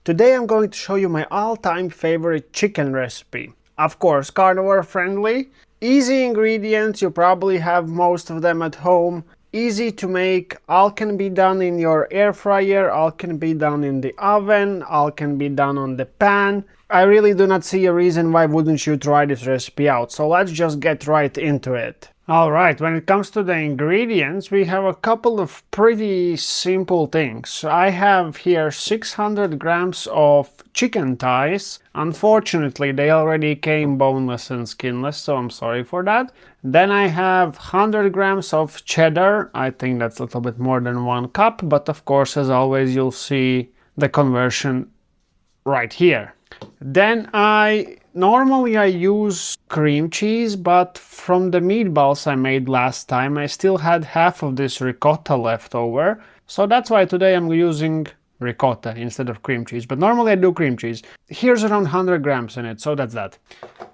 Today I'm going to show you my all-time favorite chicken recipe. Of course, carnivore friendly, easy ingredients, you probably have most of them at home, easy to make, all can be done in your air fryer, all can be done in the oven, all can be done on the pan. I really do not see a reason why wouldn't you try this recipe out, so let's just get right into it. Alright, when it comes to the ingredients, we have a couple of pretty simple things. I have here 600 grams of chicken thighs. Unfortunately, they already came boneless and skinless, so I'm sorry for that. Then I have 100 grams of cheddar. I think that's a little bit more than 1 cup, but of course, as always, you'll see the conversion right here. Then normally I use cream cheese, but from the meatballs I made last time I still had half of this ricotta left over, so that's why today I'm using ricotta instead of cream cheese, but normally I do cream cheese. Here's around 100 grams in it, so that's that.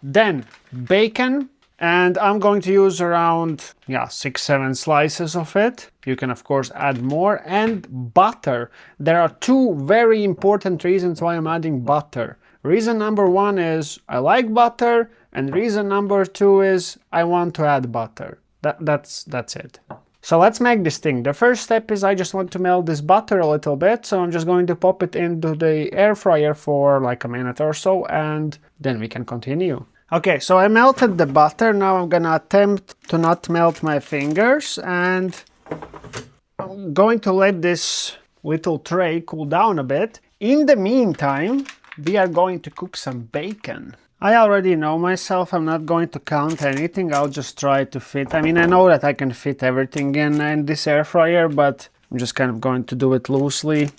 Then bacon, and I'm going to use around 6-7 slices of it. You can of course add more. And butter. There are 2 very important reasons why I'm adding butter. Reason number 1 is I like butter, and reason number 2 is I want to add butter. That's it. So let's make this thing. The first step is I just want to melt this butter a little bit, so I'm just going to pop it into the air fryer for like a minute or so, and then we can continue. Okay, so I melted the butter. Now I'm gonna attempt to not melt my fingers, and I'm going to let this little tray cool down a bit. In the meantime, we are going to cook some bacon. I already know myself, I'm not going to count anything, I'll just try to fit. I mean, I know that I can fit everything in this air fryer, but I'm just kind of going to do it loosely.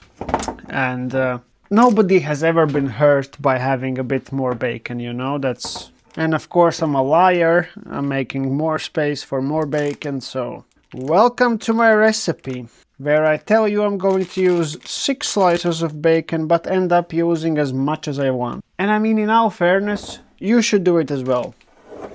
And nobody has ever been hurt by having a bit more bacon, you know, that's... And of course I'm a liar, I'm making more space for more bacon, so... Welcome to my recipe, where I tell you I'm going to use 6 slices of bacon, but end up using as much as I want. And I mean, in all fairness, you should do it as well.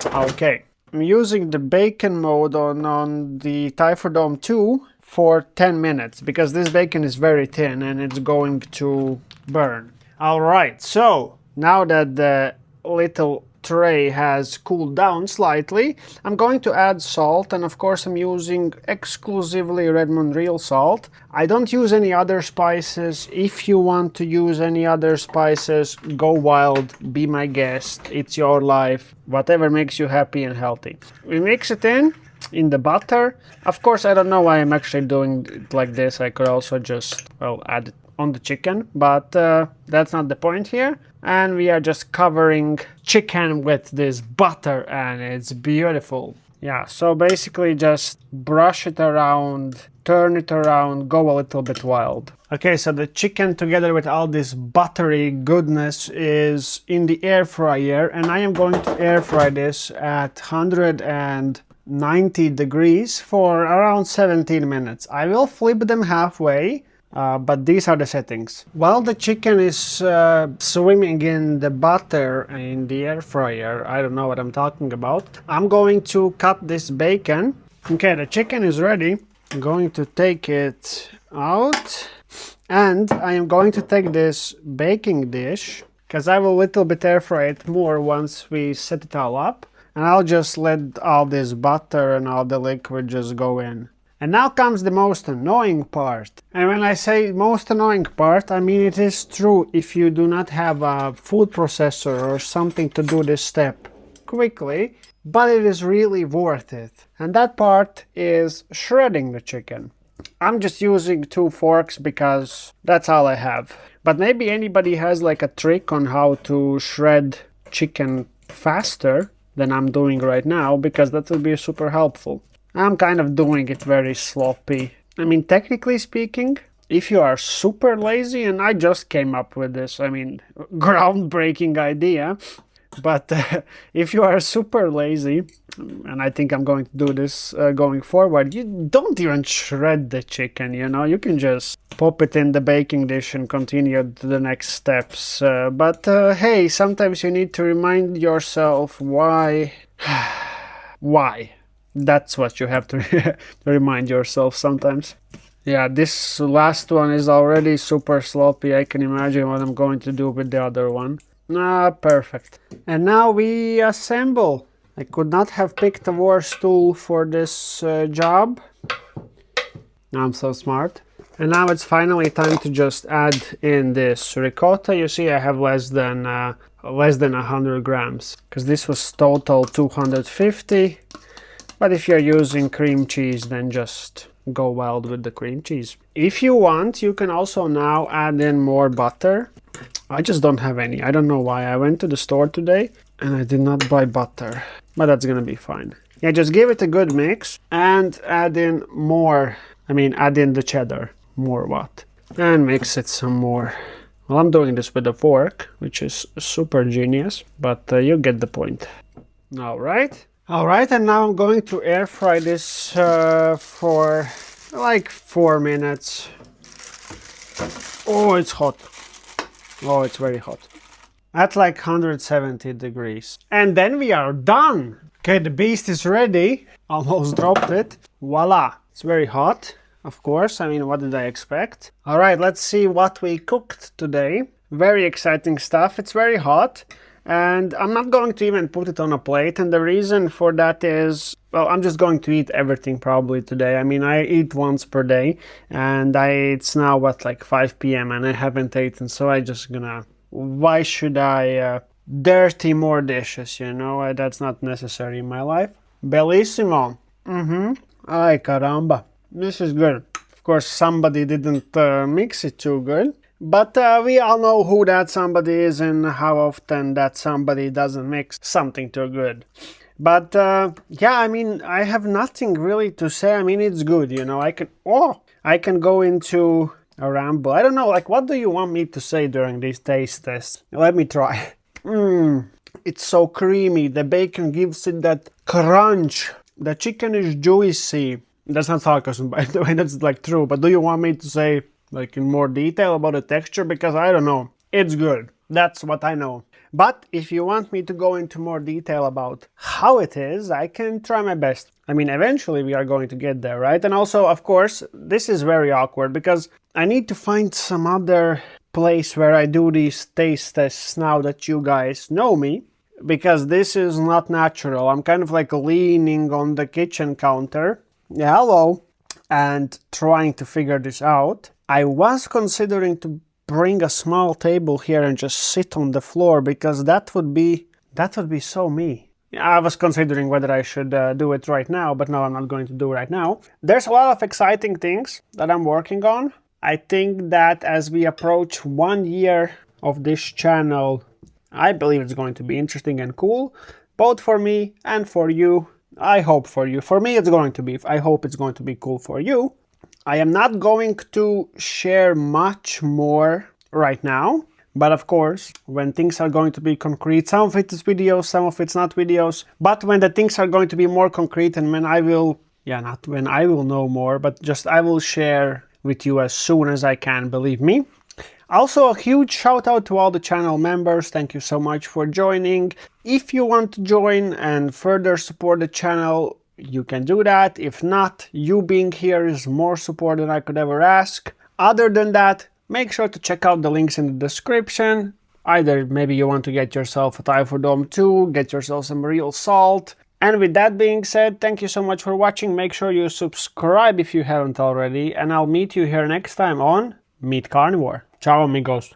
Okay, I'm using the bacon mode on the Typherdome 2 for 10 minutes, because this bacon is very thin and it's going to burn. Alright, so now that the little tray has cooled down slightly, I'm going to add salt, and of course I'm using exclusively Redmond real salt. I don't use any other spices. If you want to use any other spices, go wild, be my guest, it's your life, whatever makes you happy and healthy. We mix it in the butter. Of course, I don't know why I'm actually doing it like this. I could also just, well, add it on the chicken, but that's not the point here. And we are just covering chicken with this butter, and it's beautiful. Yeah, so basically just brush it around, turn it around, go a little bit wild. Okay, so the chicken together with all this buttery goodness is in the air fryer, and I am going to air fry this at 190 degrees for around 17 minutes. I will flip them halfway. But these are the settings. While the chicken is swimming in the butter in the air fryer, I don't know what I'm talking about, I'm going to cut this bacon. Okay, the chicken is ready. I'm going to take it out, and I am going to take this baking dish, because I will a little bit air fry it more once we set it all up, and I'll just let all this butter and all the liquid just go in. And now comes the most annoying part. And when I say most annoying part, I mean it is true if you do not have a food processor or something to do this step quickly, but it is really worth it. And that part is shredding the chicken. I'm just using 2 forks because that's all I have. But maybe anybody has like a trick on how to shred chicken faster than I'm doing right now, because that will be super helpful. I'm kind of doing it very sloppy. I mean, technically speaking, if you are super lazy, and I just came up with this, I mean, groundbreaking idea, but if you are super lazy, and I think I'm going to do this going forward, you don't even shred the chicken, you know, you can just pop it in the baking dish and continue to the next steps. But hey, sometimes you need to remind yourself why. Why? That's what you have to remind yourself sometimes. Yeah, this last one is already super sloppy. I can imagine what I'm going to do with the other one. Ah, perfect. And now we assemble. I could not have picked a worse tool for this job. I'm so smart. And now it's finally time to just add in this ricotta. You see, I have less than 100 grams, because this was total 250. But if you're using cream cheese, then just go wild with the cream cheese. If you want, you can also now add in more butter. I just don't have any. I don't know why. I went to the store today and I did not buy butter, but that's gonna be fine. Yeah, just give it a good mix and add in more. Add in the cheddar. More what? And mix it some more. Well, I'm doing this with a fork, which is super genius, but you get the point. All right. Alright, and now I'm going to air fry this for like 4 minutes. Oh, it's hot. Oh, it's very hot. At like 170 degrees. And then we are done. Okay, the beast is ready. Almost dropped it. Voila. It's very hot, of course. What did I expect? Alright, let's see what we cooked today. Very exciting stuff. It's very hot. And I'm not going to even put it on a plate, and the reason for that is, well, I'm just going to eat everything probably today. I eat once per day, and it's now what, like 5 p.m. and I haven't eaten, so I just gonna, why should I dirty more dishes, that's not necessary in my life. Bellissimo. Ay caramba, this is good. Of course, somebody didn't mix it too good. But we all know who that somebody is and how often that somebody doesn't mix something too good. But yeah, I have nothing really to say. It's good, I can go into a ramble. I don't know, like, what do you want me to say during these taste tests? Let me try. It's so creamy. The bacon gives it that crunch. The chicken is juicy. That's not sarcasm, by the way, that's like true. But do you want me to say like in more detail about the texture? Because I don't know. It's good. That's what I know. But if you want me to go into more detail about how it is, I can try my best. Eventually we are going to get there, right? And also, of course, this is very awkward because I need to find some other place where I do these taste tests now that you guys know me, because this is not natural. I'm kind of like leaning on the kitchen counter. Yeah, hello. And trying to figure this out. I was considering to bring a small table here and just sit on the floor, because that would be so me. I was considering whether I should do it right now, but no, I'm not going to do it right now. There's a lot of exciting things that I'm working on. I think that as we approach 1 year of this channel, I believe it's going to be interesting and cool, both for me and for you. I hope for you. For me, it's going to be. I hope it's going to be cool for you. I am not going to share much more right now, but of course, when things are going to be concrete, some of it is videos, some of it's not videos, but when the things are going to be more concrete and when I will, not when I will know more, but just I will share with you as soon as I can, believe me. Also, a huge shout out to all the channel members. Thank you so much for joining. If you want to join and further support the channel, you can do that. If not, you being here is more support than I could ever ask. Other than that, make sure to check out the links in the description. Either maybe you want to get yourself a Thai food dome too, get yourself some real salt. And with that being said, thank you so much for watching. Make sure you subscribe if you haven't already, and I'll meet you here next time on Meet Carnivore. Ciao amigos.